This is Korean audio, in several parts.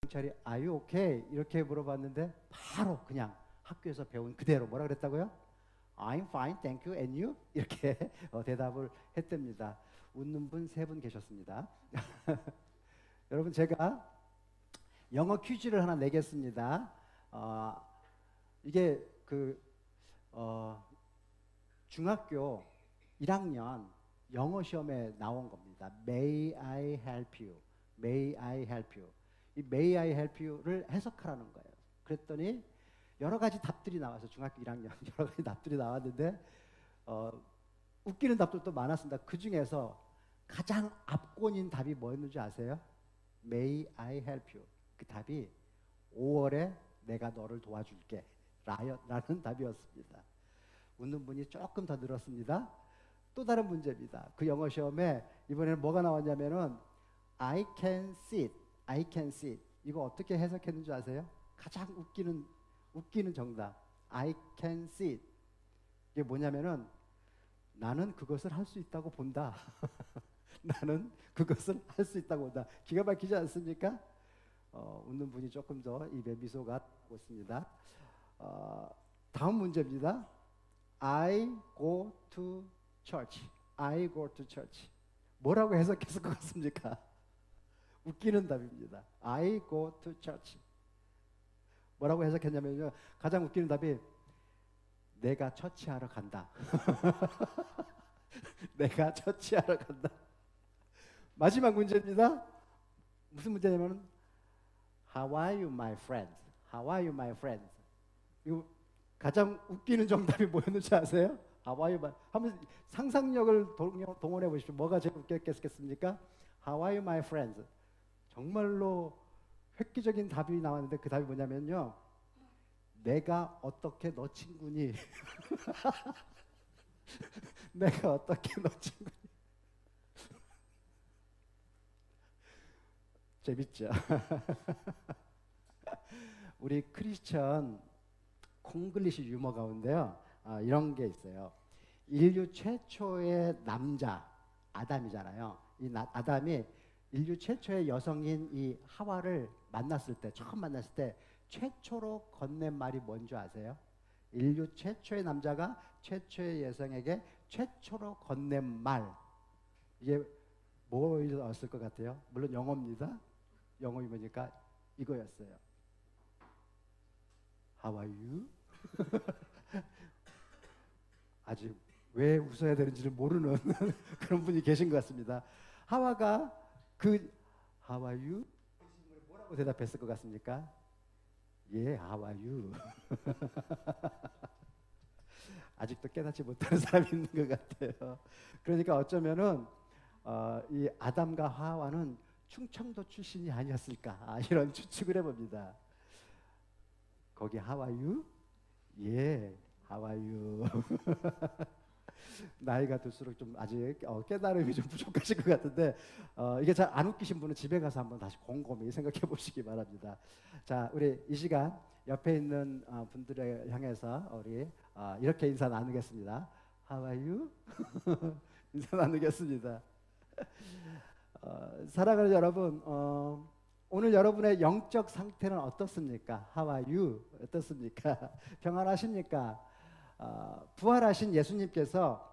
경찰이 Are you okay? 이렇게 물어봤는데 바로 그냥 학교에서 배운 그대로 뭐라 그랬다고요? I'm fine, thank you, and you? 이렇게 대답을 했답니다. 웃는 분 3분 계셨습니다. 여러분 제가 영어 퀴즈를 하나 내겠습니다. 이게 중학교 1학년 영어 시험에 나온 겁니다. May I help you? May I help you? 이 May I help you를 해석하라는 거예요. 그랬더니 여러 가지 답들이 나와서 중학교 1학년 여러 가지 답들이 나왔는데 웃기는 답들도 많았습니다. 그 중에서 가장 압권인 답이 뭐였는지 아세요? May I help you? 그 답이 5월에 내가 너를 도와줄게 라는 답이었습니다. 웃는 분이 조금 더 늘었습니다. 또 다른 문제입니다. 그 영어 시험에 이번에는 뭐가 나왔냐면은 I can sit, I can sit. 이거 어떻게 해석했는지 아세요? 가장 웃기는 정답. I can sit. 이게 뭐냐면은 나는 그것을 할 수 있다고 본다. 나는 그것을 할 수 있다고 본다. 기가 막히지 않습니까? 웃는 분이 조금 더 입에 미소가 돋습니다. 다음 문제입니다. I go to church. I go to church. 뭐라고 해석했을 것 같습니까? 웃기는 답입니다. I go to church. 뭐라고 해석했냐면요. 가장 웃기는 답이 내가 처치하러 간다. 내가 처치하러 간다. 마지막 문제입니다. 무슨 문제냐면 How are you, my friends? How are you, my friends? 이거 가장 웃기는 정답이 뭐였는지 아세요? How are you, my... 한번 상상력을 동원해 보십시오. 뭐가 제일 웃겼겠습니까? How are you, my friends? 정말로 획기적인 답이 나왔는데 그 답이 뭐냐면요. 내가 어떻게 너 친구니? 내가 어떻게 너 친구니? 재밌죠? 우리 크리스천 콩글리시 유머 가운데요. 이런 게 있어요. 인류 최초의 남자 아담이잖아요. 이 아담이 인류 최초의 여성인 이 하와를 처음 만났을 때 최초로 건넨 말이 뭔지 아세요? 인류 최초의 남자가 최초의 여성에게 최초로 건넨 말. 이게 뭐였을 것 같아요? 물론 영어입니다. 영어 유머니까 이거였어요. How are you? 아직 왜 웃어야 되는지를 모르는 그런 분이 계신 것 같습니다. 하와가 How are you? 뭐라고 대답했을 것 같습니까? How are you? 아직도 깨닫지 못하는 사람이 있는 것 같아요. 그러니까 어쩌면은 이 아담과 하와는 충청도 출신이 아니었을까 이런 추측을 해봅니다. 거기 How are you? How are you? 나이가 들수록 좀 아직 깨달음이 좀 부족하신 것 같은데 이게 잘 안 웃기신 분은 집에 가서 한번 다시 곰곰이 생각해 보시기 바랍니다. 자, 우리 이 시간 옆에 있는 분들을 향해서 우리 이렇게 인사 나누겠습니다. How are you? 인사 나누겠습니다. 사랑하는 여러분, 오늘 여러분의 영적 상태는 어떻습니까? How are you? 어떻습니까? 평안하십니까? 부활하신 예수님께서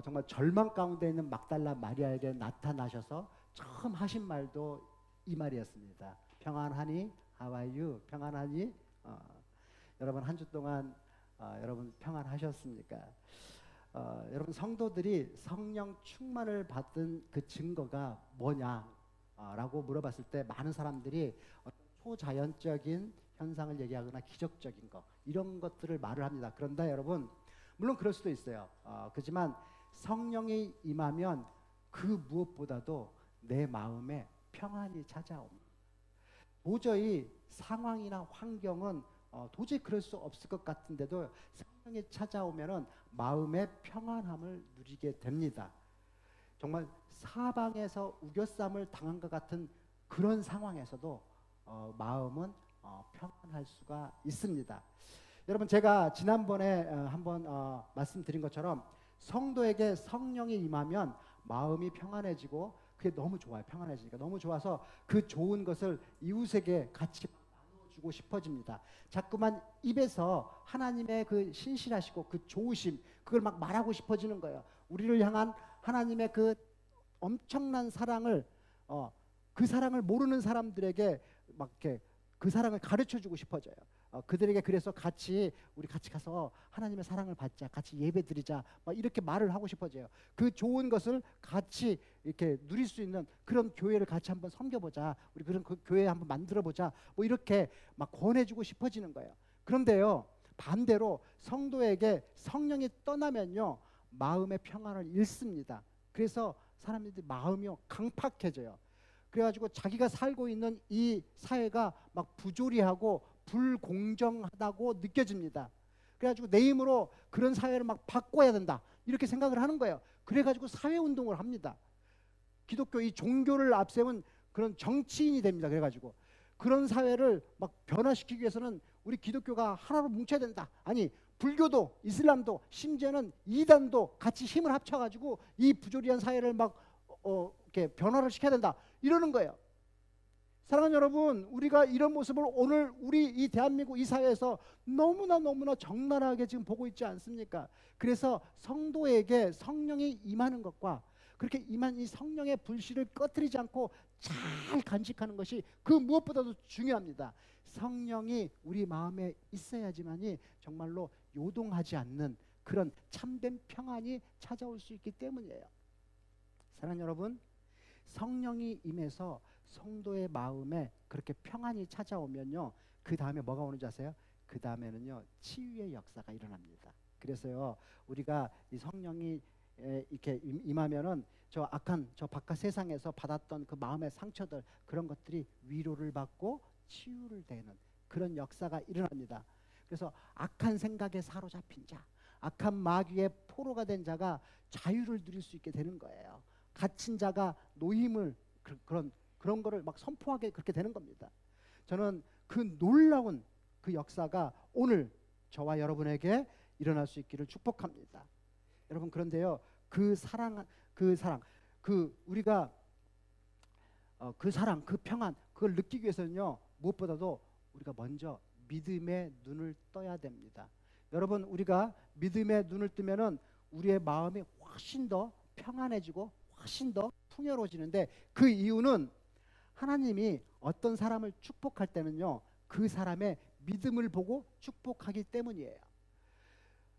정말 절망 가운데 있는 막달라 마리아에게 나타나셔서 처음 하신 말도 이 말이었습니다. 평안하니? How are you? 평안하니? 여러분 한 주 동안 여러분 평안하셨습니까? 여러분 성도들이 성령 충만을 받은 그 증거가 뭐냐라고 물어봤을 때 많은 사람들이 초자연적인 현상을 얘기하거나 기적적인 것 이런 것들을 말을 합니다. 그런데 여러분 물론 그럴 수도 있어요. 그렇지만 성령이 임하면 그 무엇보다도 내 마음에 평안이 찾아옵니다. 도저히 상황이나 환경은 도저히 그럴 수 없을 것 같은데도 성령이 찾아오면은 마음의 평안함을 누리게 됩니다. 정말 사방에서 우겨쌈을 당한 것 같은 그런 상황에서도 마음은 평안할 수가 있습니다. 여러분 제가 지난번에 한번 말씀드린 것처럼 성도에게 성령이 임하면 마음이 평안해지고 그게 너무 좋아요. 평안해지니까 너무 좋아서 그 좋은 것을 이웃에게 같이 나눠주고 싶어집니다. 자꾸만 입에서 하나님의 그 신실하시고 그 좋으심 그걸 막 말하고 싶어지는 거예요. 우리를 향한 하나님의 그 엄청난 사랑을 그 사랑을 모르는 사람들에게 막 이렇게 그 사랑을 가르쳐 주고 싶어져요. 그들에게 그래서 우리 같이 가서 하나님의 사랑을 받자, 같이 예배드리자, 막 이렇게 말을 하고 싶어져요. 그 좋은 것을 같이 이렇게 누릴 수 있는 그런 교회를 같이 한번 섬겨보자, 우리 그런 그 교회 한번 만들어보자, 뭐 이렇게 막 권해주고 싶어지는 거예요. 그런데요, 반대로 성도에게 성령이 떠나면요, 마음의 평안을 잃습니다. 그래서 사람들이 마음이요 강팍해져요. 그래가지고 자기가 살고 있는 이 사회가 막 부조리하고 불공정하다고 느껴집니다. 그래가지고 내 힘으로 그런 사회를 막 바꿔야 된다 이렇게 생각을 하는 거예요. 그래가지고 사회운동을 합니다. 기독교 이 종교를 앞세운 그런 정치인이 됩니다. 그래가지고 그런 사회를 막 변화시키기 위해서는 우리 기독교가 하나로 뭉쳐야 된다. 아니 불교도 이슬람도 심지어는 이단도 같이 힘을 합쳐가지고 이 부조리한 사회를 막 이렇게 변화를 시켜야 된다 이러는 거예요. 사랑하는 여러분, 우리가 이런 모습을 오늘 우리 이 대한민국 이 사회에서 너무나 적나라하게 지금 보고 있지 않습니까? 그래서 성도에게 성령이 임하는 것과 그렇게 임한 이 성령의 불씨를 꺼뜨리지 않고 잘 간직하는 것이 그 무엇보다도 중요합니다. 성령이 우리 마음에 있어야지만이 정말로 요동하지 않는 그런 참된 평안이 찾아올 수 있기 때문이에요. 사랑하는 여러분, 성령이 임해서 성도의 마음에 그렇게 평안이 찾아오면요, 그 다음에 뭐가 오는지 아세요? 그 다음에는요 치유의 역사가 일어납니다. 그래서요 우리가 이 성령이 이렇게 임하면은 저 악한 저 바깥 세상에서 받았던 그 마음의 상처들 그런 것들이 위로를 받고 치유를 되는 그런 역사가 일어납니다. 그래서 악한 생각에 사로잡힌 자, 악한 마귀의 포로가 된 자가 자유를 누릴 수 있게 되는 거예요. 갇힌 자가 노임을 그런 거를 막 선포하게 그렇게 되는 겁니다. 저는 그 놀라운 그 역사가 오늘 저와 여러분에게 일어날 수 있기를 축복합니다. 여러분 그런데요 그 사랑 우리가 그 사랑 그 평안 그걸 느끼기 위해서는요 무엇보다도 우리가 먼저 믿음의 눈을 떠야 됩니다. 여러분 우리가 믿음의 눈을 뜨면은 우리의 마음이 훨씬 더 평안해지고 훨씬 더 풍요로워지는데 그 이유는 하나님이 어떤 사람을 축복할 때는요 그 사람의 믿음을 보고 축복하기 때문이에요.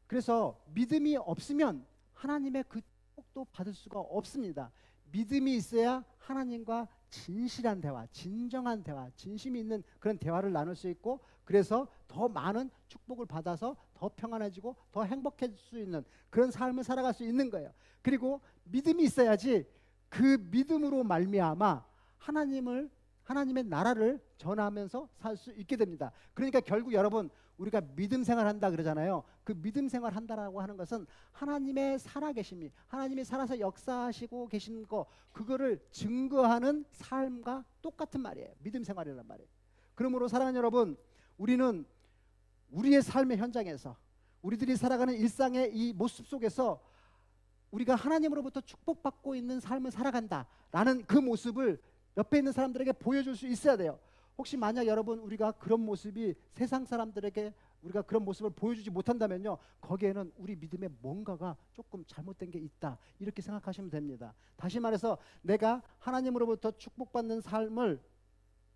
그래서 믿음이 없으면 하나님의 그 축복도 받을 수가 없습니다. 믿음이 있어야 하나님과 진실한 대화, 진정한 대화, 진심이 있는 그런 대화를 나눌 수 있고 그래서 더 많은 축복을 받아서 더 평안해지고 더 행복해질 수 있는 그런 삶을 살아갈 수 있는 거예요. 그리고 믿음이 있어야지 그 믿음으로 말미암아 하나님의 나라를 전하면서 살 수 있게 됩니다. 그러니까 결국 여러분 우리가 믿음 생활한다 그러잖아요. 그 믿음 생활한다라고 하는 것은 하나님의 살아계심이 하나님이 살아서 역사하시고 계신 거 그거를 증거하는 삶과 똑같은 말이에요. 믿음 생활이란 말이에요. 그러므로 사랑하는 여러분 우리는 우리의 삶의 현장에서 우리들이 살아가는 일상의 이 모습 속에서 우리가 하나님으로부터 축복받고 있는 삶을 살아간다라는 그 모습을 옆에 있는 사람들에게 보여줄 수 있어야 돼요. 혹시 만약 여러분 우리가 그런 모습이 세상 사람들에게 우리가 그런 모습을 보여주지 못한다면요 거기에는 우리 믿음에 뭔가가 조금 잘못된 게 있다 이렇게 생각하시면 됩니다. 다시 말해서 내가 하나님으로부터 축복받는 삶을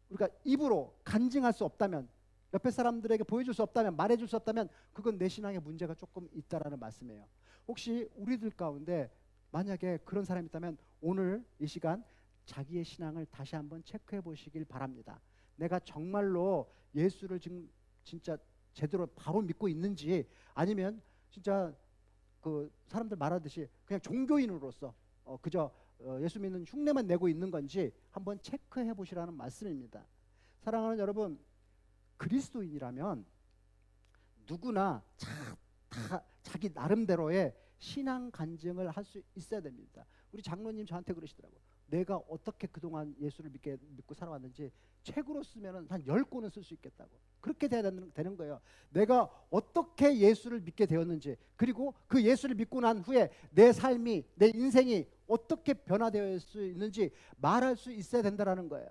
우리가 입으로 간증할 수 없다면 옆에 사람들에게 보여줄 수 없다면 말해줄 수 없다면 그건 내 신앙에 문제가 조금 있다라는 말씀이에요. 혹시 우리들 가운데 만약에 그런 사람이 있다면 오늘 이 시간 자기의 신앙을 다시 한번 체크해 보시길 바랍니다. 내가 정말로 예수를 지금 진짜 제대로 바로 믿고 있는지 아니면 진짜 그 사람들 말하듯이 그냥 종교인으로서 그저 예수 믿는 흉내만 내고 있는 건지 한번 체크해 보시라는 말씀입니다. 사랑하는 여러분 그리스도인이라면 누구나 다 자기 나름대로의 신앙 간증을 할 수 있어야 됩니다. 우리 장로님 저한테 그러시더라고요. 내가 어떻게 그동안 예수를 믿고 살아왔는지 책으로 쓰면은 한 10권은 쓸 수 있겠다고. 그렇게 되는 거예요. 내가 어떻게 예수를 믿게 되었는지, 그리고 그 예수를 믿고 난 후에 내 삶이, 내 인생이 어떻게 변화될 수 있는지 말할 수 있어야 된다는 거예요.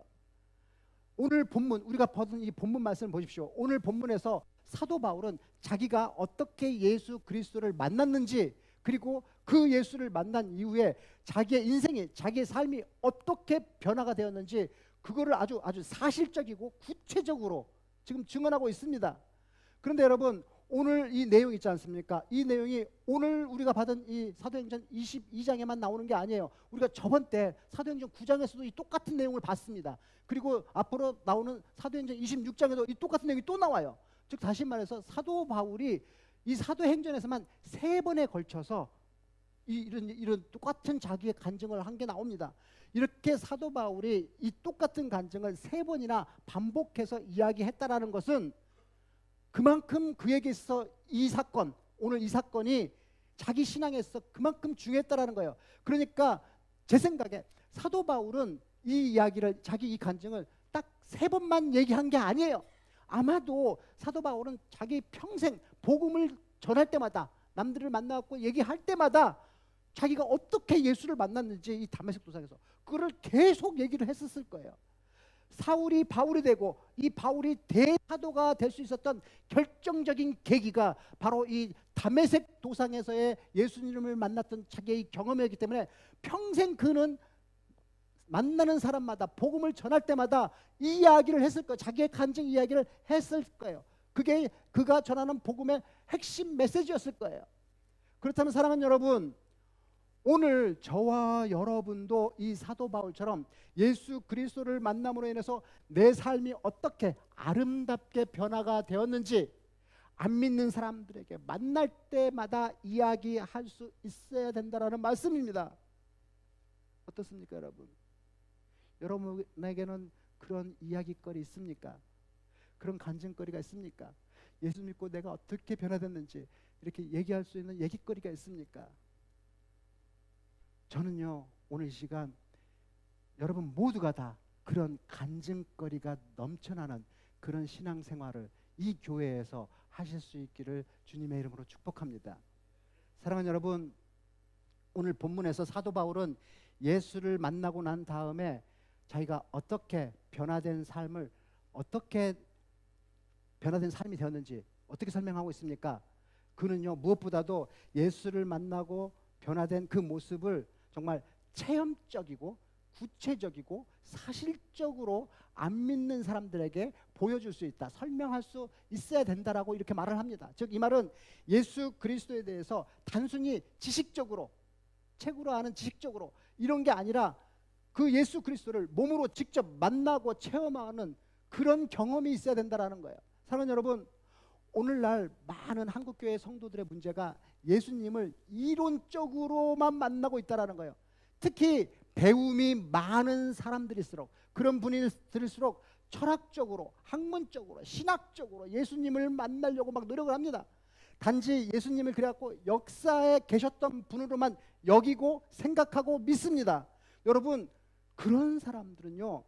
오늘 본문, 우리가 받은 이 본문 말씀을 보십시오. 오늘 본문에서 사도 바울은 자기가 어떻게 예수 그리스도를 만났는지, 그리고 그 예수를 만난 이후에 자기의 인생이, 자기의 삶이 어떻게 변화가 되었는지 그거를 아주 사실적이고 구체적으로 지금 증언하고 있습니다. 그런데 여러분, 오늘 이 내용 있지 않습니까? 이 내용이 오늘 우리가 받은 이 사도행전 22장에만 나오는 게 아니에요. 우리가 저번 때 사도행전 9장에서도 이 똑같은 내용을 봤습니다. 그리고 앞으로 나오는 사도행전 26장에도 이 똑같은 내용이 또 나와요. 즉 다시 말해서 사도 바울이 이 사도행전에서만 3번에 걸쳐서 이런 똑같은 자기의 간증을 한 게 나옵니다. 이렇게 사도 바울이 이 똑같은 간증을 3번이나 반복해서 이야기했다라는 것은 그만큼 그에게 있어 이 사건, 오늘 이 사건이 자기 신앙에서 그만큼 중요했다라는 거예요. 그러니까 제 생각에 사도 바울은 이 이야기를, 자기 이 간증을 딱 3번만 얘기한 게 아니에요. 아마도 사도 바울은 자기 평생 복음을 전할 때마다, 남들을 만나고 얘기할 때마다 자기가 어떻게 예수를 만났는지 이 다메섹 도상에서 그걸 계속 얘기를 했었을 거예요. 사울이 바울이 되고 이 바울이 대사도가 될 수 있었던 결정적인 계기가 바로 이 다메섹 도상에서의 예수님을 만났던 자기의 경험이었기 때문에 평생 그는 만나는 사람마다 복음을 전할 때마다 이 이야기를 했을 거예요. 자기의 간증 이야기를 했을 거예요. 그게 그가 전하는 복음의 핵심 메시지였을 거예요. 그렇다면 사랑하는 여러분, 오늘 저와 여러분도 이 사도 바울처럼 예수 그리스도를 만남으로 인해서 내 삶이 어떻게 아름답게 변화가 되었는지 안 믿는 사람들에게 만날 때마다 이야기할 수 있어야 된다라는 말씀입니다. 어떻습니까, 여러분? 여러분에게는 그런 이야기거리 있습니까? 그런 간증거리가 있습니까? 예수 믿고 내가 어떻게 변화됐는지 이렇게 얘기할 수 있는 얘기거리가 있습니까? 저는요, 오늘 이 시간 여러분 모두가 다 그런 간증거리가 넘쳐나는 그런 신앙생활을 이 교회에서 하실 수 있기를 주님의 이름으로 축복합니다. 사랑하는 여러분, 오늘 본문에서 사도 바울은 예수를 만나고 난 다음에 자기가 어떻게 변화된 삶이 되었는지 어떻게 설명하고 있습니까? 그는요, 무엇보다도 예수를 만나고 변화된 그 모습을 정말 체험적이고 구체적이고 사실적으로 안 믿는 사람들에게 보여줄 수 있다, 설명할 수 있어야 된다라고 이렇게 말을 합니다. 즉 이 말은 예수 그리스도에 대해서 단순히 지식적으로, 책으로 아는 지식적으로 이런 게 아니라 그 예수 그리스도를 몸으로 직접 만나고 체험하는 그런 경험이 있어야 된다라는 거예요. 사랑하는 여러분, 오늘날 많은 한국교회 성도들의 문제가 예수님을 이론적으로만 만나고 있다라는 거예요. 특히 배움이 많은 사람들일수록, 그런 분들일수록 철학적으로, 학문적으로, 신학적으로 예수님을 만나려고 막 노력을 합니다. 단지 예수님을 그래갖고 역사에 계셨던 분으로만 여기고 생각하고 믿습니다. 여러분, 그런 사람들은요,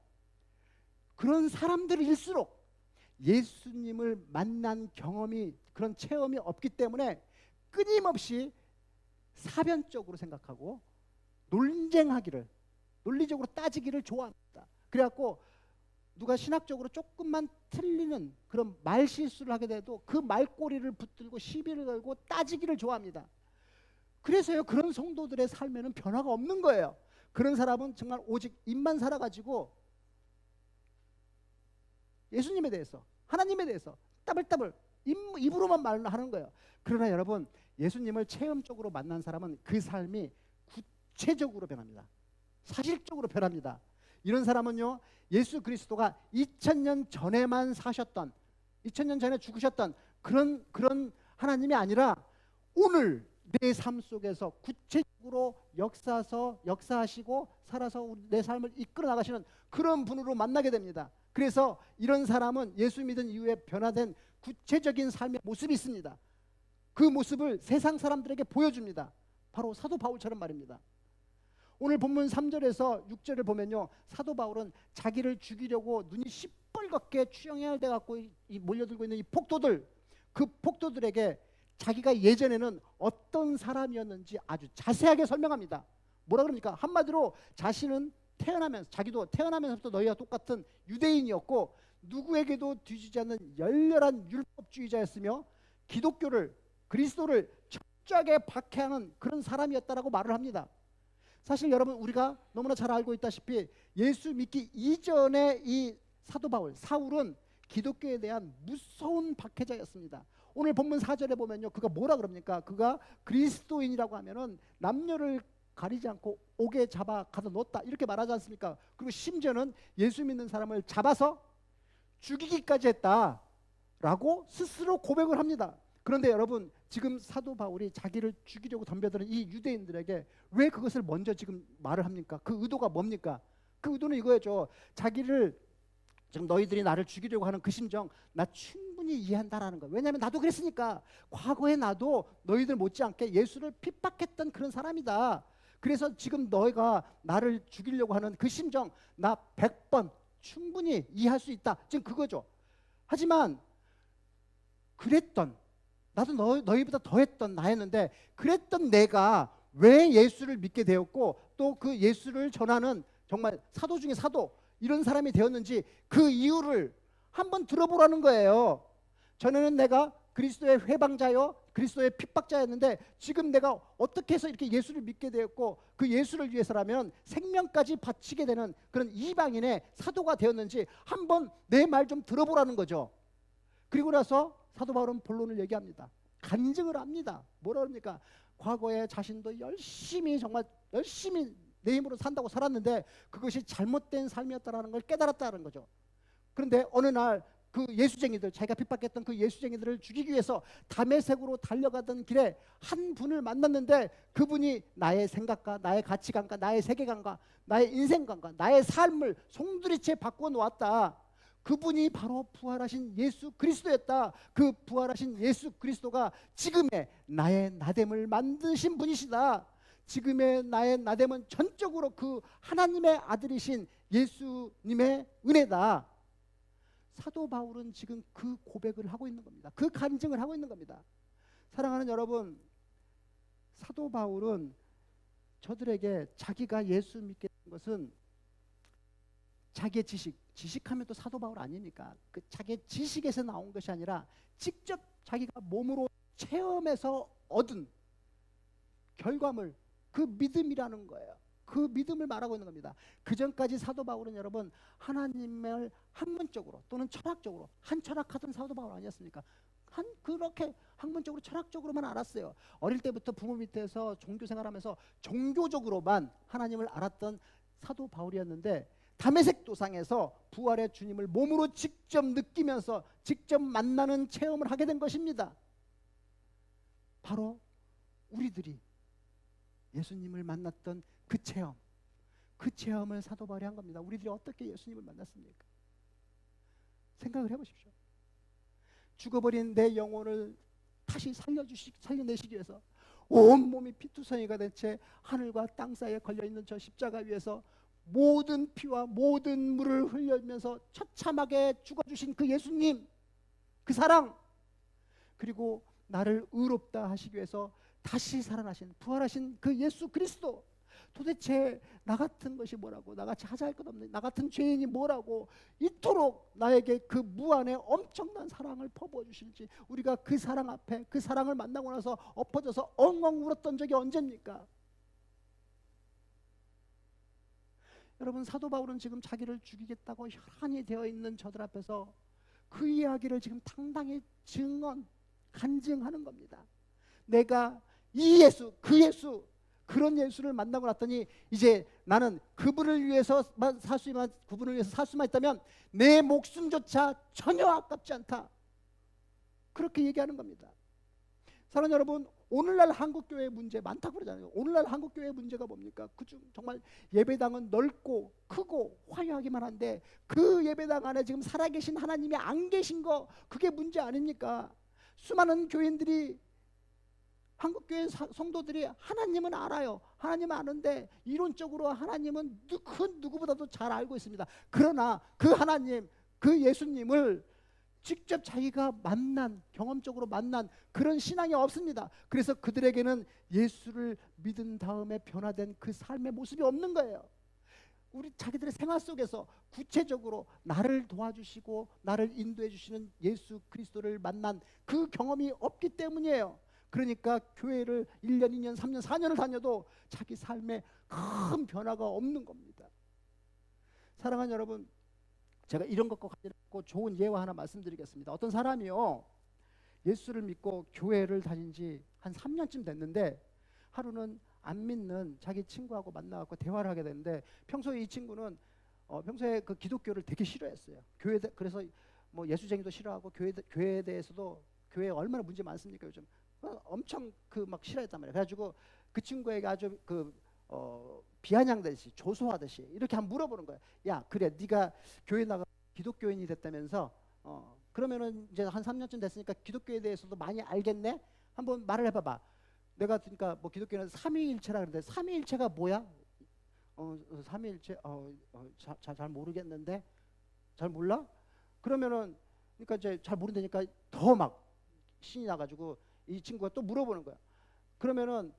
그런 사람들일수록 예수님을 만난 경험이, 그런 체험이 없기 때문에 끊임없이 사변적으로 생각하고 논리적으로 따지기를 좋아합니다. 그래갖고 누가 신학적으로 조금만 틀리는 그런 말실수를 하게 돼도 그 말꼬리를 붙들고 시비를 걸고 따지기를 좋아합니다. 그래서요, 그런 성도들의 삶에는 변화가 없는 거예요. 그런 사람은 정말 오직 입만 살아가지고 예수님에 대해서, 하나님에 대해서 따블따블 입으로만 말하는 거예요. 그러나 여러분, 예수님을 체험적으로 만난 사람은 그 삶이 구체적으로 변합니다. 사실적으로 변합니다. 이런 사람은요, 예수 그리스도가 2000년 전에만 사셨던, 2000년 전에 죽으셨던 그런 하나님이 아니라 오늘 내 삶 속에서 구체적으로 역사하시고 살아서 내 삶을 이끌어 나가시는 그런 분으로 만나게 됩니다. 그래서 이런 사람은 예수 믿은 이후에 변화된 구체적인 삶의 모습이 있습니다. 그 모습을 세상 사람들에게 보여줍니다. 바로 사도 바울처럼 말입니다. 오늘 본문 3절에서 6절을 보면요, 사도 바울은 자기를 죽이려고 눈이 시뻘겋게 추영해야 돼 갖고 몰려들고 있는 이 폭도들, 그 폭도들에게 자기가 예전에는 어떤 사람이었는지 아주 자세하게 설명합니다. 뭐라 그럽니까? 한마디로 자신은 자기도 태어나면서부터 너희와 똑같은 유대인이었고 누구에게도 뒤지지 않는 열렬한 율법주의자였으며 기독교를, 그리스도를 철저하게 박해하는 그런 사람이었다라고 말을 합니다. 사실 여러분, 우리가 너무나 잘 알고 있다시피 예수 믿기 이전에 이 사도 바울, 사울은 기독교에 대한 무서운 박해자였습니다. 오늘 본문 4절에 보면요, 그가 뭐라 그럽니까? 그가 그리스도인이라고 하면은 남녀를 가리지 않고 옥에 잡아 가둬 놓았다, 이렇게 말하지 않습니까? 그리고 심지어는 예수 믿는 사람을 잡아서 죽이기까지 했다라고 스스로 고백을 합니다. 그런데 여러분, 지금 사도 바울이 자기를 죽이려고 덤벼드는 이 유대인들에게 왜 그것을 먼저 지금 말을 합니까? 그 의도가 뭡니까? 그 의도는 이거였죠. 자기를, 지금 너희들이 나를 죽이려고 하는 그 심정 나 충분히 이해한다라는 거예요. 왜냐하면 나도 그랬으니까. 과거에 나도 너희들 못지않게 예수를 핍박했던 그런 사람이다. 그래서 지금 너희가 나를 죽이려고 하는 그 심정 나 100번 충분히 이해할 수 있다, 지금 그거죠. 하지만 그랬던, 나도 너희보다 더했던 나였는데, 그랬던 내가 왜 예수를 믿게 되었고 또 그 예수를 전하는 정말 사도 중에 사도, 이런 사람이 되었는지 그 이유를 한번 들어보라는 거예요. 전에는 내가 그리스도의 회방자요, 그리스도의 핍박자였는데 지금 내가 어떻게 해서 이렇게 예수를 믿게 되었고 그 예수를 위해서라면 생명까지 바치게 되는 그런 이방인의 사도가 되었는지 한번 내 말 좀 들어보라는 거죠. 그리고 나서 사도 바울은 본론을 얘기합니다. 간증을 합니다. 뭐라 그럽니까? 과거에 자신도 열심히, 정말 열심히 내 힘으로 산다고 살았는데 그것이 잘못된 삶이었다는 걸 깨달았다는 거죠. 그런데 어느 날 그 예수쟁이들, 자기가 핍박했던 그 예수쟁이들을 죽이기 위해서 다메섹으로 달려가던 길에 한 분을 만났는데 그분이 나의 생각과 나의 가치관과 나의 세계관과 나의 인생관과 나의 삶을 송두리째 바꾸어 놓았다. 그분이 바로 부활하신 예수 그리스도였다. 그 부활하신 예수 그리스도가 지금의 나의 나됨을 만드신 분이시다. 지금의 나의 나됨은 전적으로 그 하나님의 아들이신 예수님의 은혜다. 사도 바울은 지금 그 고백을 하고 있는 겁니다. 그 간증을 하고 있는 겁니다. 사랑하는 여러분, 사도 바울은 저들에게 자기가 예수 믿게 된 것은 자기의 지식하면 또 사도 바울 아닙니까? 그 자기의 지식에서 나온 것이 아니라 직접 자기가 몸으로 체험해서 얻은 결과물, 그 믿음이라는 거예요. 그 믿음을 말하고 있는 겁니다. 그 전까지 사도 바울은 여러분 하나님을 학문적으로 또는 철학적으로 한철학하던 사도 바울 아니었습니까? 그렇게 학문적으로 철학적으로만 알았어요. 어릴 때부터 부모 밑에서 종교 생활하면서 종교적으로만 하나님을 알았던 사도 바울이었는데 다메섹 도상에서 부활의 주님을 몸으로 직접 느끼면서 직접 만나는 체험을 하게 된 것입니다. 바로 우리들이 예수님을 만났던 그 체험, 그 체험을 사도 바울이 한 겁니다. 우리들이 어떻게 예수님을 만났습니까? 생각을 해보십시오. 죽어버린 내 영혼을 다시 살려내시기 위해서 온몸이 피투성이가 된 채 하늘과 땅 사이에 걸려있는 저 십자가 위에서 모든 피와 모든 물을 흘리면서 처참하게 죽어주신 그 예수님, 그 사랑, 그리고 나를 의롭다 하시기 위해서 다시 살아나신 부활하신 그 예수 그리스도, 도대체 나 같은 것이 뭐라고, 나같이 하자할 것 없는 나 같은 죄인이 뭐라고 이토록 나에게 그 무한의 엄청난 사랑을 퍼부어 주실지, 우리가 그 사랑 앞에, 그 사랑을 만나고 나서 엎어져서 엉엉 울었던 적이 언제입니까? 여러분, 사도 바울은 지금 자기를 죽이겠다고 혈안이 되어 있는 저들 앞에서 그 이야기를 지금 당당히 간증하는 겁니다. 내가 이 예수, 그 예수, 그런 예수를 만나고 났더니 이제 나는 그분을 위해서 살 수만 있다면 내 목숨조차 전혀 아깝지 않다. 그렇게 얘기하는 겁니다. 사랑하는 여러분, 오늘날 한국교회 문제 많다고 그러잖아요. 오늘날 한국교회 문제가 뭡니까? 그중 정말 예배당은 넓고 크고 화려하기만 한데 그 예배당 안에 지금 살아계신 하나님이 안 계신 거, 그게 문제 아닙니까? 수많은 교인들이 한국교회 성도들이 하나님은 알아요. 하나님은 아는데 이론적으로 하나님은 그 누구보다도 잘 알고 있습니다. 그러나 그 하나님, 그 예수님을 직접 자기가 만난, 경험적으로 만난 그런 신앙이 없습니다. 그래서 그들에게는 예수를 믿은 다음에 변화된 그 삶의 모습이 없는 거예요. 우리 자기들의 생활 속에서 구체적으로 나를 도와주시고 나를 인도해 주시는 예수 그리스도를 만난 그 경험이 없기 때문이에요. 그러니까 교회를 1년, 2년, 3년, 4년을 다녀도 자기 삶에 큰 변화가 없는 겁니다. 사랑하는 여러분, 제가 이런 것과 관련해서 좋은 예화 하나 말씀드리겠습니다. 어떤 사람이요, 예수를 믿고 교회를 다닌 지 한 3년쯤 됐는데 하루는 안 믿는 자기 친구하고 만나갖고 대화를 하게 되는데, 평소에 이 친구는 평소에 그 기독교를 되게 싫어했어요. 그래서 뭐 예수쟁이도 싫어하고 교회에 대해서도, 교회에 얼마나 문제 많습니까 요즘, 엄청 그 막 싫어했단 말이에요. 그래가지고 그 친구에게 아주 비아냥듯이 조소하듯이 이렇게 한번 물어보는 거예요. 야, 그래, 네가 교회 나가 기독교인이 됐다면서 그러면은 이제 한 3년쯤 됐으니까 기독교에 대해서도 많이 알겠네? 한번 말을 해봐봐. 내가 그러니까 뭐 기독교는 삼위일체라 그러는데 삼위일체가 뭐야? 삼위일체 잘 모르겠는데. 잘 몰라? 그러면은 그러니까 이제 잘 모른다니까 더 막 신이 나가지고 이 친구가 또 물어보는 거야. 그러면은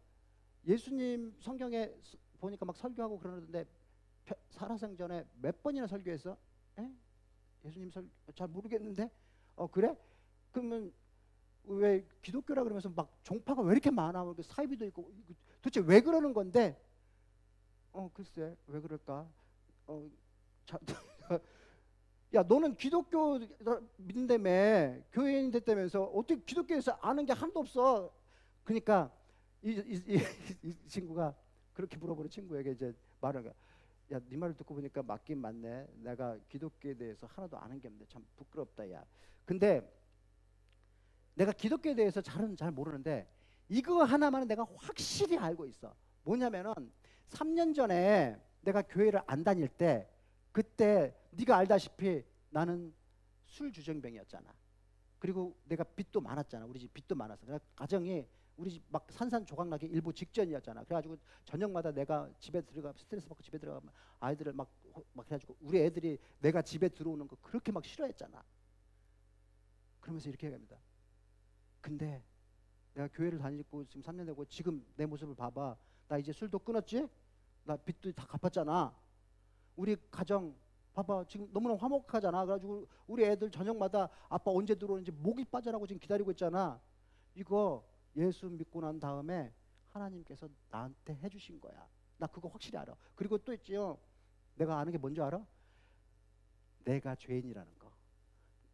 예수님 성경에 보니까 막 설교하고 그러는데 살아생전에 몇 번이나 설교했어? 에? 예수님 잘 모르겠는데. 그래? 그러면 왜 기독교라 그러면서 막 종파가 왜 이렇게 많아? 사이비도 있고 도대체 왜 그러는 건데? 글쎄 왜 그럴까? 야, 너는 기독교 믿는다며, 교회인 됐다면서 어떻게 기독교에서 아는 게 하나도 없어? 그러니까 이 친구가 그렇게 물어보는 친구에게 이제 말을 거야. 야, 네 말을 듣고 보니까 맞긴 맞네. 내가 기독교에 대해서 하나도 아는 게 없는데 참 부끄럽다, 야. 근데 내가 기독교에 대해서 잘 모르는데 이거 하나만은 내가 확실히 알고 있어. 뭐냐면은 3년 전에 내가 교회를 안 다닐 때, 그때 네가 알다시피 나는 술 주정뱅이였잖아. 그리고 내가 빚도 많았잖아. 우리 집 빚도 많았어. 그래서 가정이 우리 집 막 산산조각나기 일보 직전이었잖아. 그래가지고 저녁마다 내가 집에 들어가 스트레스 받고 집에 들어가면 아이들을 막 해가지고 우리 애들이 내가 집에 들어오는 거 그렇게 막 싫어했잖아. 그러면서 이렇게 얘기합니다. 근데 내가 교회를 다니고 지금 3년 되고 지금 내 모습을 봐봐. 나 이제 술도 끊었지? 나 빚도 다 갚았잖아. 우리 가정 봐봐, 지금 너무나 화목하잖아. 그래가지고 우리 애들 저녁마다 아빠 언제 들어오는지 목이 빠져라고 지금 기다리고 있잖아. 이거 예수 믿고 난 다음에 하나님께서 나한테 해주신 거야. 나 그거 확실히 알아. 그리고 또 있지요, 내가 아는 게 뭔지 알아? 내가 죄인이라는 거.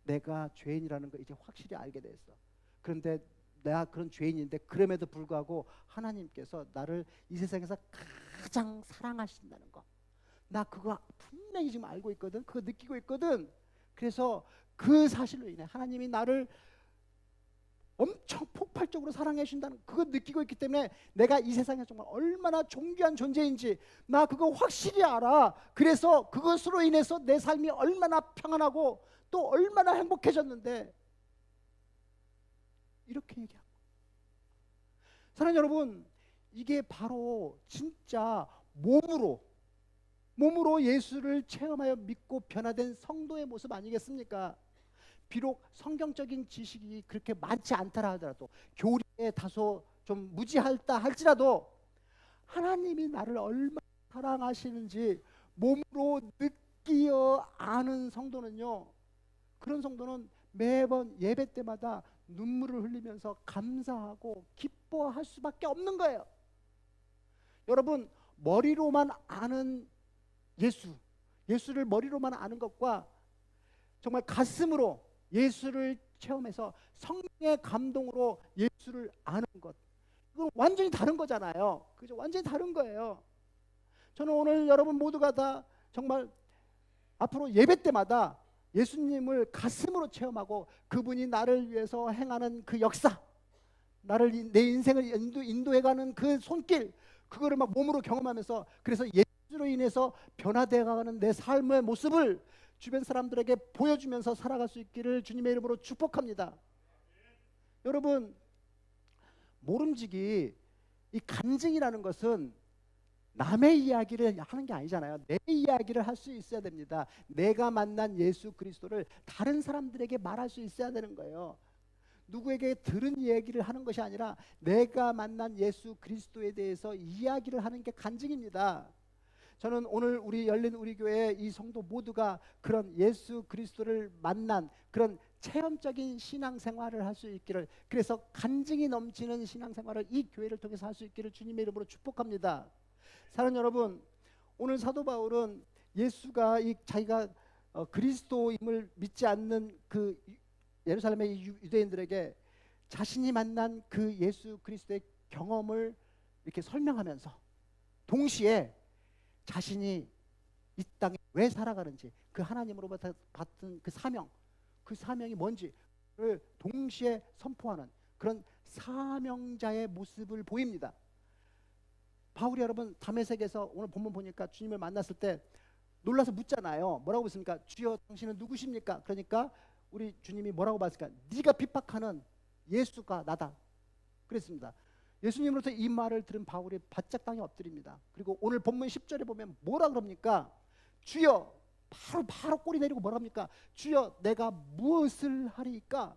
내가 죄인이라는 거 이제 확실히 알게 됐어. 그런데 내가 그런 죄인인데 그럼에도 불구하고 하나님께서 나를 이 세상에서 가장 사랑하신다는 거, 나 그거 분명히 지금 알고 있거든. 그거 느끼고 있거든. 그래서 그 사실로 인해 하나님이 나를 엄청 폭발적으로 사랑해 주신다는 그거 느끼고 있기 때문에 내가 이 세상에 정말 얼마나 존귀한 존재인지 나 그거 확실히 알아. 그래서 그것으로 인해서 내 삶이 얼마나 평안하고 또 얼마나 행복해졌는데, 이렇게 얘기하고. 사랑하는 여러분, 이게 바로 진짜 몸으로 예수를 체험하여 믿고 변화된 성도의 모습 아니겠습니까? 비록 성경적인 지식이 그렇게 많지 않더라 하더라도, 교리에 다소 좀 무지하다 할지라도 하나님이 나를 얼마나 사랑하시는지 몸으로 느끼어 아는 성도는요, 그런 성도는 매번 예배 때마다 눈물을 흘리면서 감사하고 기뻐할 수밖에 없는 거예요. 여러분, 머리로만 아는 예수를 머리로만 아는 것과 정말 가슴으로 예수를 체험해서 성령의 감동으로 예수를 아는 것, 이건 완전히 다른 거잖아요. 그죠? 완전히 다른 거예요. 저는 오늘 여러분 모두가 다 정말 앞으로 예배 때마다 예수님을 가슴으로 체험하고 그분이 나를 위해서 행하는 그 역사, 내 인생을 인도해가는 그 손길, 그거를 막 몸으로 경험하면서, 그래서 예수로 인해서 변화되어가는 내 삶의 모습을 주변 사람들에게 보여주면서 살아갈 수 있기를 주님의 이름으로 축복합니다. 여러분, 모름지기 이 간증이라는 것은 남의 이야기를 하는 게 아니잖아요. 내 이야기를 할 수 있어야 됩니다. 내가 만난 예수 그리스도를 다른 사람들에게 말할 수 있어야 되는 거예요. 누구에게 들은 얘기를 하는 것이 아니라 내가 만난 예수 그리스도에 대해서 이야기를 하는 게 간증입니다. 저는 오늘 우리 열린 우리 교회 이 성도 모두가 그런 예수 그리스도를 만난 그런 체험적인 신앙생활을 할 수 있기를, 그래서 간증이 넘치는 신앙생활을 이 교회를 통해서 할 수 있기를 주님의 이름으로 축복합니다. 사랑하는 여러분, 오늘 사도 바울은 예수가 자기가 그리스도임을 믿지 않는 그 예루살렘의 유대인들에게 자신이 만난 그 예수 그리스도의 경험을 이렇게 설명하면서 동시에 자신이 이 땅에 왜 살아가는지, 그 하나님으로부터 받은 그 사명이 뭔지를 동시에 선포하는 그런 사명자의 모습을 보입니다. 바울이 여러분 다메섹에서 오늘 본문 보니까 주님을 만났을 때 놀라서 묻잖아요. 뭐라고 묻습니까? 주여 당신은 누구십니까? 그러니까 우리 주님이 뭐라고 봤을까? 네가 핍박하는 예수가 나다 그랬습니다. 예수님으로부터 이 말을 들은 바울이 바짝 땅에 엎드립니다. 그리고 오늘 본문 10절에 보면 뭐라 그럽니까? 주여, 바로 꼬리 내리고 뭐라 합니까? 주여 내가 무엇을 하리이까?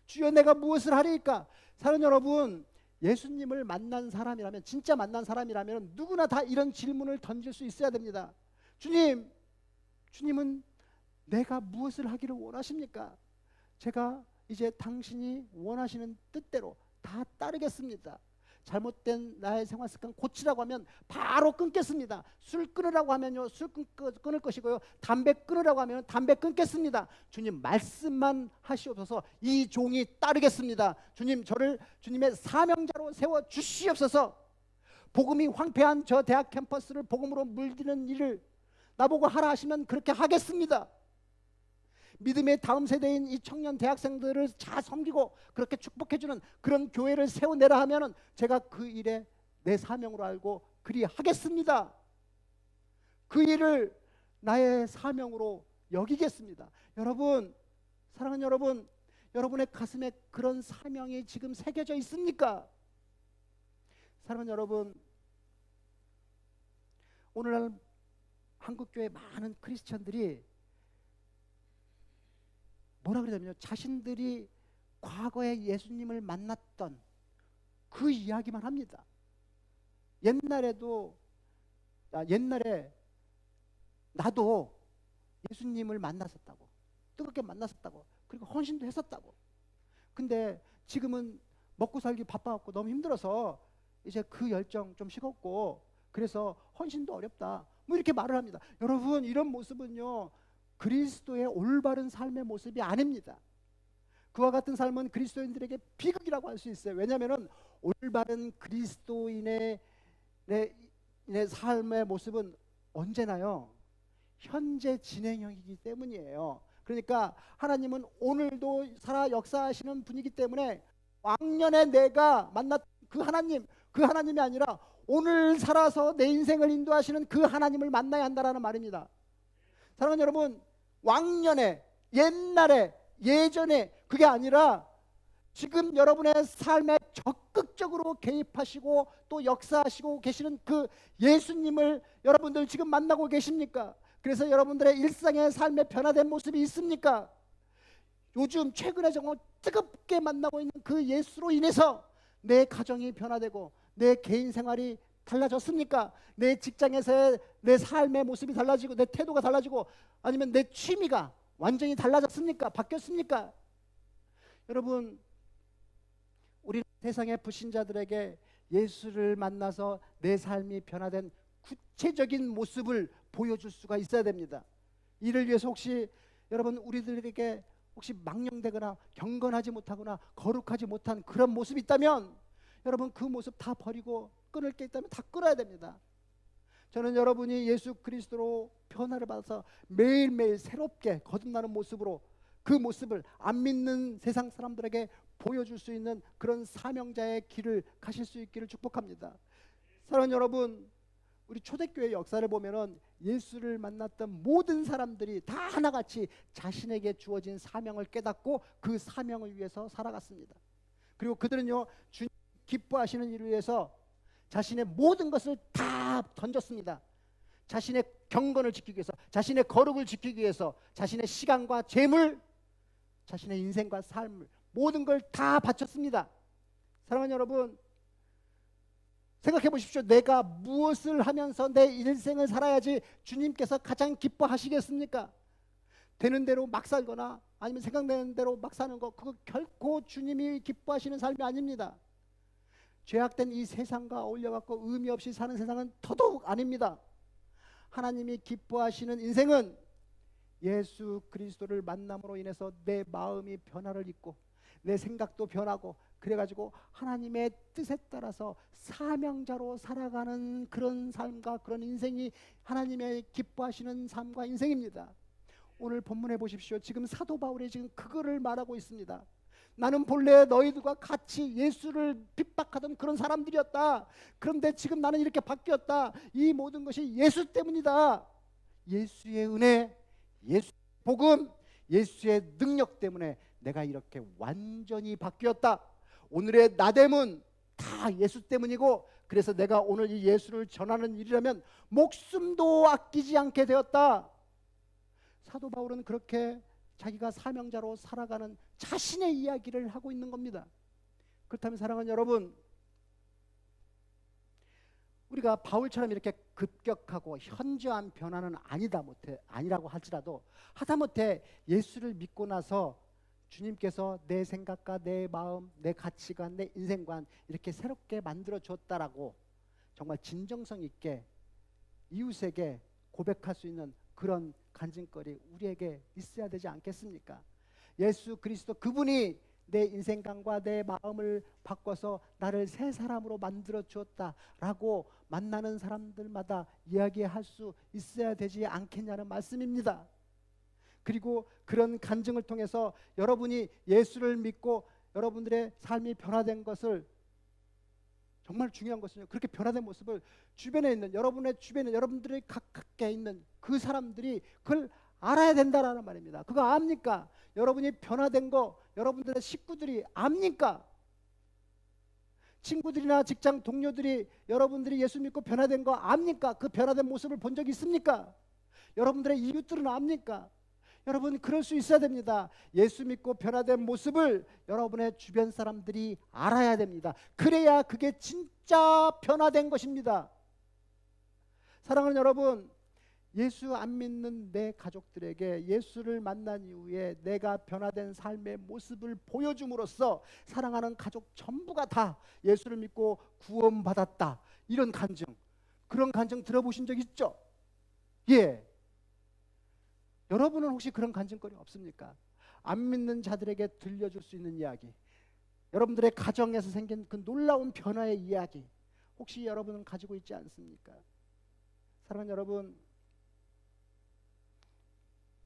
주여 내가 무엇을 하리이까? 사랑하는 여러분, 예수님을 만난 사람이라면, 진짜 만난 사람이라면 누구나 다 이런 질문을 던질 수 있어야 됩니다. 주님은 내가 무엇을 하기를 원하십니까? 제가 이제 당신이 원하시는 뜻대로 다 따르겠습니다. 잘못된 나의 생활 습관 고치라고 하면 바로 끊겠습니다. 술 끊으라고 하면요, 술 끊을 것이고요. 담배 끊으라고 하면 담배 끊겠습니다. 주님 말씀만 하시옵소서. 이 종이 따르겠습니다. 주님 저를 주님의 사명자로 세워 주시옵소서. 복음이 황폐한 저 대학 캠퍼스를 복음으로 물드는 일을 나보고 하라 하시면 그렇게 하겠습니다. 믿음의 다음 세대인 이 청년 대학생들을 잘 섬기고 그렇게 축복해주는 그런 교회를 세워내라 하면 제가 그 일에 내 사명으로 알고 그리 하겠습니다. 그 일을 나의 사명으로 여기겠습니다. 여러분, 사랑하는 여러분, 여러분의 가슴에 그런 사명이 지금 새겨져 있습니까? 사랑하는 여러분, 오늘날 한국교회 많은 크리스천들이 뭐라 그러냐면요, 자신들이 과거에 예수님을 만났던 그 이야기만 합니다. 옛날에 나도 예수님을 만났었다고, 뜨겁게 만났었다고, 그리고 헌신도 했었다고. 근데 지금은 먹고 살기 바빠갖고 너무 힘들어서 이제 그 열정 좀 식었고 그래서 헌신도 어렵다, 뭐 이렇게 말을 합니다. 여러분, 이런 모습은요 그리스도의 올바른 삶의 모습이 아닙니다. 그와 같은 삶은 그리스도인들에게 비극이라고 할 수 있어요. 왜냐하면 올바른 그리스도인의 삶의 모습은 언제나요 현재 진행형이기 때문이에요. 그러니까 하나님은 오늘도 살아 역사하시는 분이기 때문에 왕년에 내가 만났던 그 하나님이 아니라 오늘 살아서 내 인생을 인도하시는 그 하나님을 만나야 한다라는 말입니다. 사랑하는 여러분, 왕년에, 옛날에, 예전에 그게 아니라 지금 여러분의 삶에 적극적으로 개입하시고 또 역사하시고 계시는 그 예수님을 여러분들 지금 만나고 계십니까? 그래서 여러분들의 일상의 삶에 변화된 모습이 있습니까? 요즘 최근에 정말 뜨겁게 만나고 있는 그 예수로 인해서 내 가정이 변화되고 내 개인 생활이 달라졌습니까? 내 직장에서의 내 삶의 모습이 달라지고 내 태도가 달라지고 아니면 내 취미가 완전히 달라졌습니까? 바뀌었습니까? 여러분, 우리 세상의 불신자들에게 예수를 만나서 내 삶이 변화된 구체적인 모습을 보여줄 수가 있어야 됩니다. 이를 위해서 혹시 여러분 우리들에게 혹시 망령되거나 경건하지 못하거나 거룩하지 못한 그런 모습이 있다면 여러분 그 모습 다 버리고 끊을 게 있다면 다 끊어야 됩니다. 저는 여러분이 예수 그리스도로 변화를 받아서 매일매일 새롭게 거듭나는 모습으로 그 모습을 안 믿는 세상 사람들에게 보여줄 수 있는 그런 사명자의 길을 가실 수 있기를 축복합니다. 사랑하는 여러분, 우리 초대교회 역사를 보면은 예수를 만났던 모든 사람들이 다 하나같이 자신에게 주어진 사명을 깨닫고 그 사명을 위해서 살아갔습니다. 그리고 그들은요 주님 기뻐하시는 일을 위해서 자신의 모든 것을 다 던졌습니다. 자신의 경건을 지키기 위해서, 자신의 거룩을 지키기 위해서, 자신의 시간과 재물, 자신의 인생과 삶을 모든 걸 다 바쳤습니다. 사랑하는 여러분, 생각해 보십시오. 내가 무엇을 하면서 내 인생을 살아야지 주님께서 가장 기뻐하시겠습니까? 되는 대로 막 살거나 아니면 생각나는 대로 막 사는 거, 그거 결코 주님이 기뻐하시는 삶이 아닙니다. 죄악된 이 세상과 어울려갖고 의미 없이 사는 세상은 더더욱 아닙니다. 하나님이 기뻐하시는 인생은 예수 그리스도를 만남으로 인해서 내 마음이 변화를 입고 내 생각도 변하고, 그래가지고 하나님의 뜻에 따라서 사명자로 살아가는 그런 삶과 그런 인생이 하나님의 기뻐하시는 삶과 인생입니다. 오늘 본문에 보십시오. 지금 사도 바울이 지금 그거를 말하고 있습니다. 나는 본래 너희들과 같이 예수를 핍박하던 그런 사람들이었다. 그런데 지금 나는 이렇게 바뀌었다. 이 모든 것이 예수 때문이다. 예수의 은혜, 예수의 복음, 예수의 능력 때문에 내가 이렇게 완전히 바뀌었다. 오늘의 나됨은 다 예수 때문이고, 그래서 내가 오늘 이 예수를 전하는 일이라면 목숨도 아끼지 않게 되었다. 사도 바울은 그렇게 자기가 사명자로 살아가는 자신의 이야기를 하고 있는 겁니다. 그렇다면 사랑하는 여러분, 우리가 바울처럼 이렇게 급격하고 현저한 변화는 아니라고 할지라도 하다못해 예수를 믿고 나서 주님께서 내 생각과 내 마음, 내 가치관, 내 인생관 이렇게 새롭게 만들어 줬다라고 정말 진정성 있게 이웃에게 고백할 수 있는 그런 간증거리 우리에게 있어야 되지 않겠습니까? 예수 그리스도 그분이 내 인생관과 내 마음을 바꿔서 나를 새 사람으로 만들어 주었다라고 만나는 사람들마다 이야기할 수 있어야 되지 않겠냐는 말씀입니다. 그리고 그런 간증을 통해서 여러분이 예수를 믿고 여러분들의 삶이 변화된 것을, 정말 중요한 것은요, 그렇게 변화된 모습을 주변에 있는 여러분의 주변에 여러분들이 가깝게 있는 그 사람들이 그걸 알아야 된다라는 말입니다. 그거 압니까? 여러분이 변화된 거 여러분들의 식구들이 압니까? 친구들이나 직장 동료들이 여러분들이 예수 믿고 변화된 거 압니까? 그 변화된 모습을 본 적이 있습니까? 여러분들의 이웃들은 압니까? 여러분, 그럴 수 있어야 됩니다. 예수 믿고 변화된 모습을 여러분의 주변 사람들이 알아야 됩니다. 그래야 그게 진짜 변화된 것입니다. 사랑하는 여러분, 예수 안 믿는 내 가족들에게 예수를 만난 이후에 내가 변화된 삶의 모습을 보여줌으로써 사랑하는 가족 전부가 다 예수를 믿고 구원받았다, 이런 간증, 그런 간증 들어보신 적 있죠? 예. 여러분은 혹시 그런 간증거리 없습니까? 안 믿는 자들에게 들려줄 수 있는 이야기, 여러분들의 가정에서 생긴 그 놀라운 변화의 이야기, 혹시 여러분은 가지고 있지 않습니까? 사랑하는 여러분,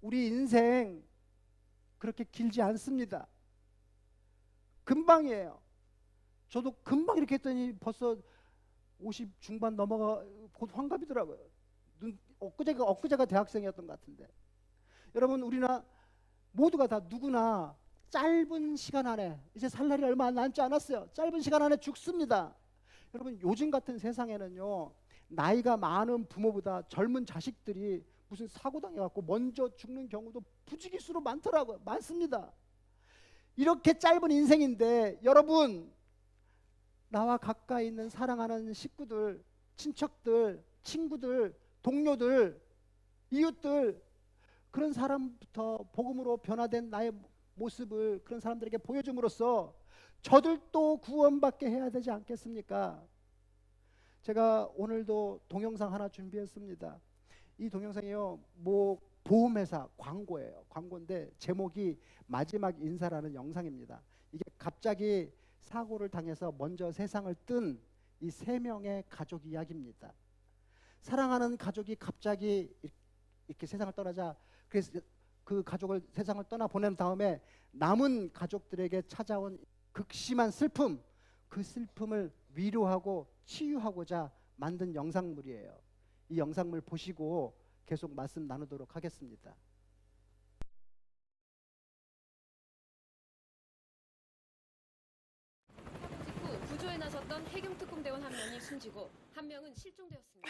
우리 인생 그렇게 길지 않습니다. 금방이에요. 저도 금방 이렇게 했더니 벌써 50 중반 넘어가 곧 환갑이더라고요. 엊그제가 대학생이었던 것 같은데. 여러분, 우리나 모두가 다 누구나 짧은 시간 안에, 이제 살 날이 얼마 남지 않았어요. 짧은 시간 안에 죽습니다. 여러분, 요즘 같은 세상에는요, 나이가 많은 부모보다 젊은 자식들이 무슨 사고 당해갖고 먼저 죽는 경우도 부지기수로 많더라고요. 많습니다. 이렇게 짧은 인생인데 여러분, 나와 가까이 있는 사랑하는 식구들, 친척들, 친구들, 동료들, 이웃들, 그런 사람부터 복음으로 변화된 나의 모습을 그런 사람들에게 보여줌으로써 저들도 구원받게 해야 되지 않겠습니까? 제가 오늘도 동영상 하나 준비했습니다. 이 동영상이요, 보험회사 광고예요. 광고인데 제목이 마지막 인사라는 영상입니다. 이게 갑자기 사고를 당해서 먼저 세상을 뜬 이 3명의 가족 이야기입니다. 사랑하는 가족이 갑자기 이렇게 세상을 떠나자, 그래서 그 가족을 세상을 떠나 보낸 다음에 남은 가족들에게 찾아온 극심한 슬픔, 그 슬픔을 위로하고 치유하고자 만든 영상물이에요. 이 영상물 보시고 계속 말씀 나누도록 하겠습니다. 숨지고 한 명은 실종되었습니다.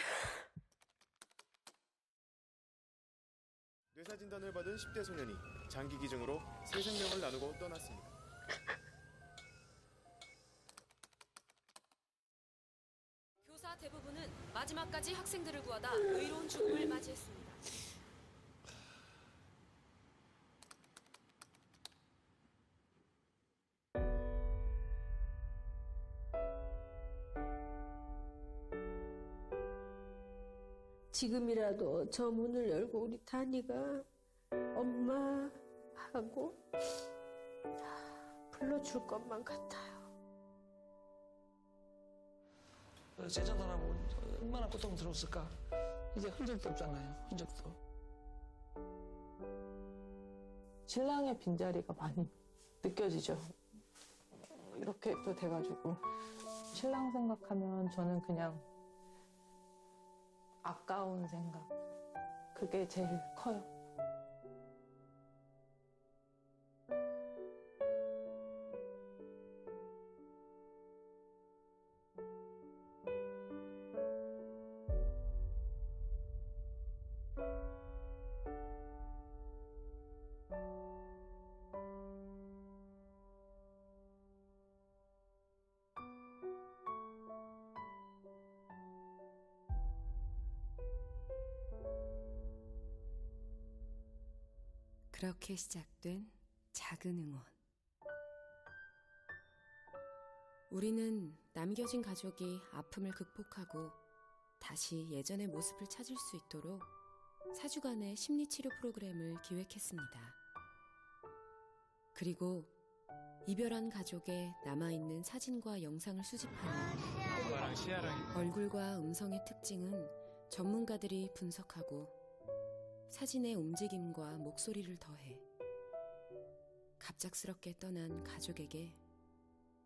뇌사 진단을 받은 10대 소년이 장기 기증으로 새 생명을 나누고 떠났습니다. 교사 대부분은 마지막까지 학생들을 구하다 의로운 죽음을 맞이했습니다. 지금이라도 저 문을 열고 우리 다니가 엄마 하고 불러줄 것만 같아요. 제자들하고 얼마나 고통스러웠을까. 이제 흔적도 없잖아요. 흔적도. 신랑의 빈자리가 많이 느껴지죠. 이렇게 또 돼가지고 신랑 생각하면 저는 그냥 아까운 생각, 그게 제일 커요. 그렇게 시작된 작은 응원. 우리는 남겨진 가족이 아픔을 극복하고 다시 예전의 모습을 찾을 수 있도록 4주간의 심리치료 프로그램을 기획했습니다. 그리고 이별한 가족의 남아있는 사진과 영상을 수집하는 얼굴과 음성의 특징은 전문가들이 분석하고 사진의 움직임과 목소리를 더해 갑작스럽게 떠난 가족에게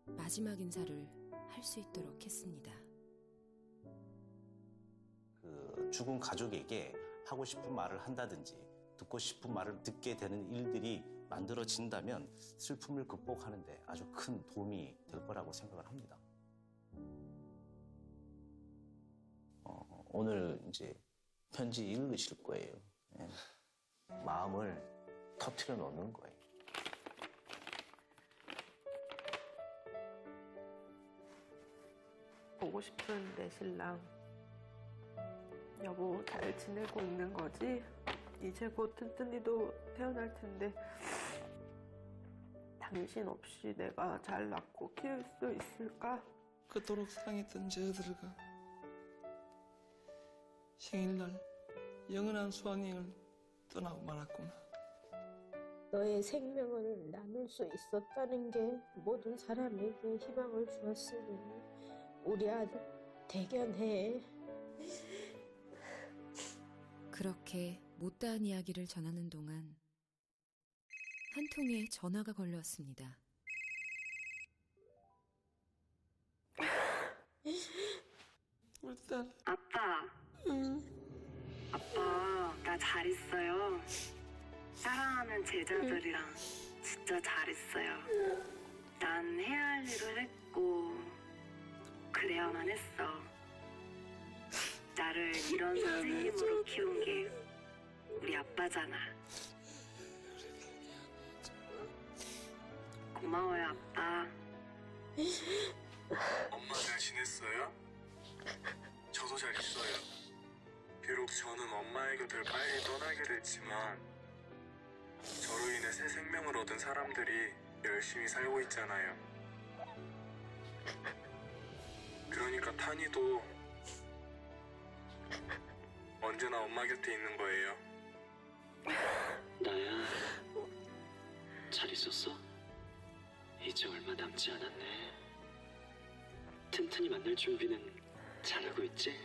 마지막 인사를 할 수 있도록 했습니다. 죽은 가족에게 하고 싶은 말을 한다든지 듣고 싶은 말을 듣게 되는 일들이 만들어진다면 슬픔을 극복하는 데 아주 큰 도움이 될 거라고 생각을 합니다. 오늘 이제 편지 읽으실 거예요. 예. 마음을 터트려 놓는 거예요. 보고 싶은 내 신랑. 여보, 잘 지내고 있는 거지? 이제 곧 튼튼이도 태어날 텐데 당신 없이 내가 잘 낳고 키울 수 있을까? 그토록 사랑했던 저들과 생일날 영원한 수학여행을 떠나고 말았구나. 너의 생명을 나눌 수 있었다는 게 모든 사람에게 희망을 주었으니 우리 아들 대견해. 그렇게 못다한 이야기를 전하는 동안 한 통의 전화가 걸려왔습니다. 우리 딸. 아빠. 응. 아빠, 나 잘 있어요. 사랑하는 제자들이랑 진짜 잘 있어요. 난 해야 할 일을 했고 그래야만 했어. 나를 이런 선생님으로 키운 게 우리 아빠잖아. 고마워요, 아빠. 엄마 잘 지냈어요? 저도 잘 있어요. 비록 저는 엄마의 곁을 빨리 떠나게 됐지만 저로 인해 새 생명을 얻은 사람들이 열심히 살고 있잖아요. 그러니까 탄이도 언제나 엄마 곁에 있는 거예요. 나야, 잘 있었어? 이제 얼마 남지 않았네. 튼튼이 만날 준비는 잘하고 있지?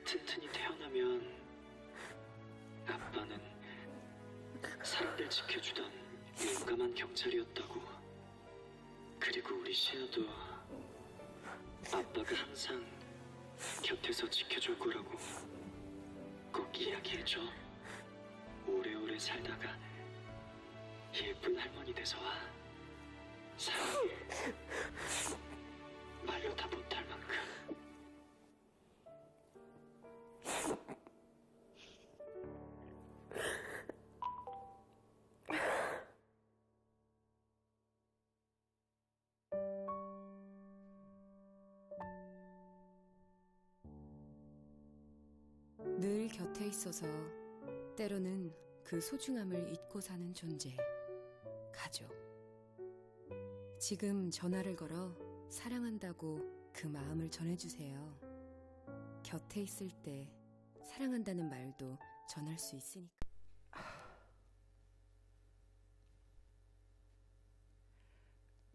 튼튼이 태어나면 아빠는 사람들 지켜주던 용감한 경찰이었다고. 그리고 우리 시아도 아빠가 항상 곁에서 지켜줄 거라고 꼭 이야기해줘. 오래오래 살다가 예쁜 할머니 돼서 와. 사랑해. 말로 다 못할 만큼. 곁에 있어서 때로는 그 소중함을 잊고 사는 존재, 가족. 지금 전화를 걸어 사랑한다고 그 마음을 전해주세요. 곁에 있을 때 사랑한다는 말도 전할 수 있으니까.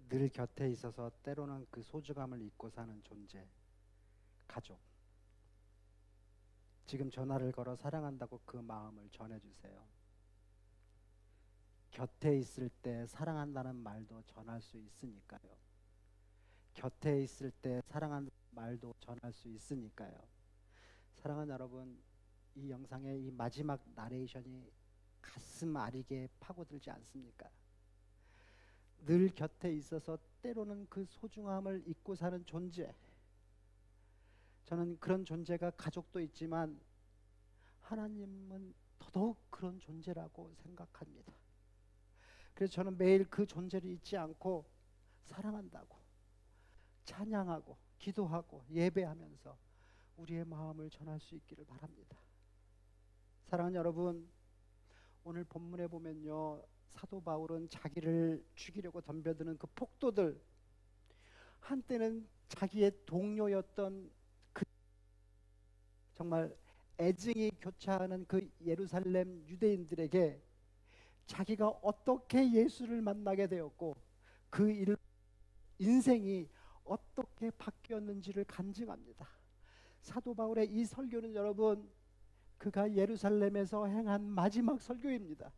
늘 곁에 있어서 때로는 그 소중함을 잊고 사는 존재, 가족. 지금 전화를 걸어 사랑한다고 그 마음을 전해주세요. 곁에 있을 때 사랑한다는 말도 전할 수 있으니까요. 곁에 있을 때 사랑한다는 말도 전할 수 있으니까요. 사랑하는 여러분, 이 영상의 이 마지막 나레이션이 가슴 아리게 파고들지 않습니까? 늘 곁에 있어서 때로는 그 소중함을 잊고 사는 존재. 저는 그런 존재가 가족도 있지만 하나님은 더더욱 그런 존재라고 생각합니다. 그래서 저는 매일 그 존재를 잊지 않고 사랑한다고, 찬양하고, 기도하고, 예배하면서 우리의 마음을 전할 수 있기를 바랍니다. 사랑하는 여러분, 오늘 본문에 보면요, 사도 바울은 자기를 죽이려고 덤벼드는 그 폭도들, 한때는 자기의 동료였던 그 정말 애증이 교차하는 그 예루살렘 유대인들에게 자기가 어떻게 예수를 만나게 되었고 그 인생이 어떻게 바뀌었는지를 간증합니다. 사도 바울의 이 설교는 여러분, 그가 예루살렘에서 행한 마지막 설교입니다.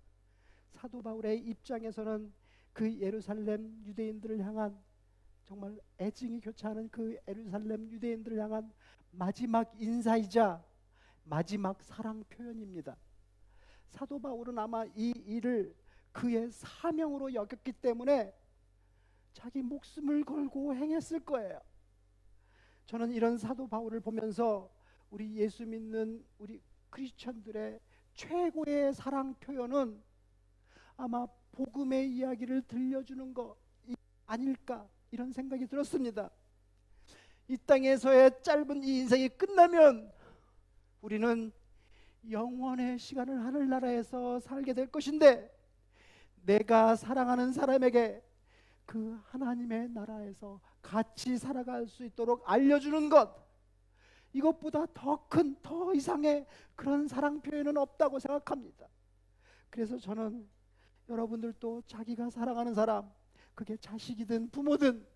사도 바울의 입장에서는 그 예루살렘 유대인들을 향한 정말 애증이 교차하는 그 예루살렘 유대인들을 향한 마지막 인사이자 마지막 사랑 표현입니다. 사도 바울은 아마 이 일을 그의 사명으로 여겼기 때문에 자기 목숨을 걸고 행했을 거예요. 저는 이런 사도 바울을 보면서 우리 예수 믿는 우리 크리스천들의 최고의 사랑 표현은 아마 복음의 이야기를 들려주는 거 아닐까, 이런 생각이 들었습니다. 이 땅에서의 짧은 이 인생이 끝나면 우리는 영원의 시간을 하늘나라에서 살게 될 것인데, 내가 사랑하는 사람에게 그 하나님의 나라에서 같이 살아갈 수 있도록 알려주는 것, 이것보다 더 큰, 더 이상의 그런 사랑 표현은 없다고 생각합니다. 그래서 저는 여러분들도 자기가 사랑하는 사람, 그게 자식이든 부모든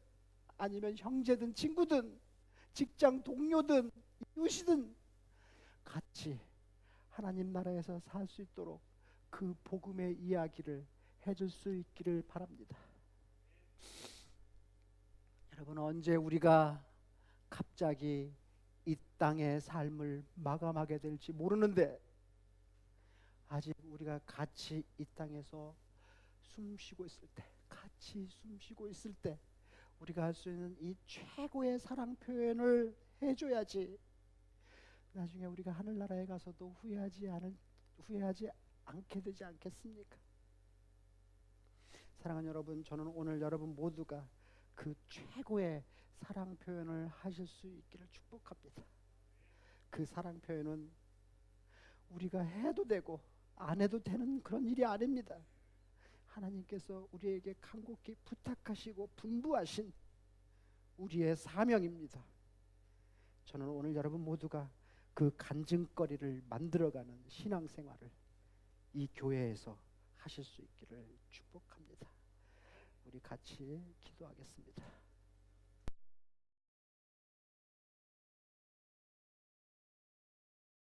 아니면 형제든 친구든 직장 동료든 이웃이든 같이 하나님 나라에서 살 수 있도록 그 복음의 이야기를 해줄 수 있기를 바랍니다. 여러분, 언제 우리가 갑자기 이 땅의 삶을 마감하게 될지 모르는데, 아직 우리가 같이 이 땅에서 숨쉬고 있을 때, 같이 숨쉬고 있을 때 우리가 할 수 있는 이 최고의 사랑 표현을 해줘야지 나중에 우리가 하늘나라에 가서도 후회하지 않게 되지 않겠습니까? 사랑하는 여러분, 저는 오늘 여러분 모두가 그 최고의 사랑 표현을 하실 수 있기를 축복합니다. 그 사랑 표현은 우리가 해도 되고 안 해도 되는 그런 일이 아닙니다. 하나님께서 우리에게 간곡히 부탁하시고 분부하신 우리의 사명입니다. 저는 오늘 여러분 모두가 그 간증거리를 만들어가는 신앙생활을 이 교회에서 하실 수 있기를 축복합니다. 우리 같이 기도하겠습니다.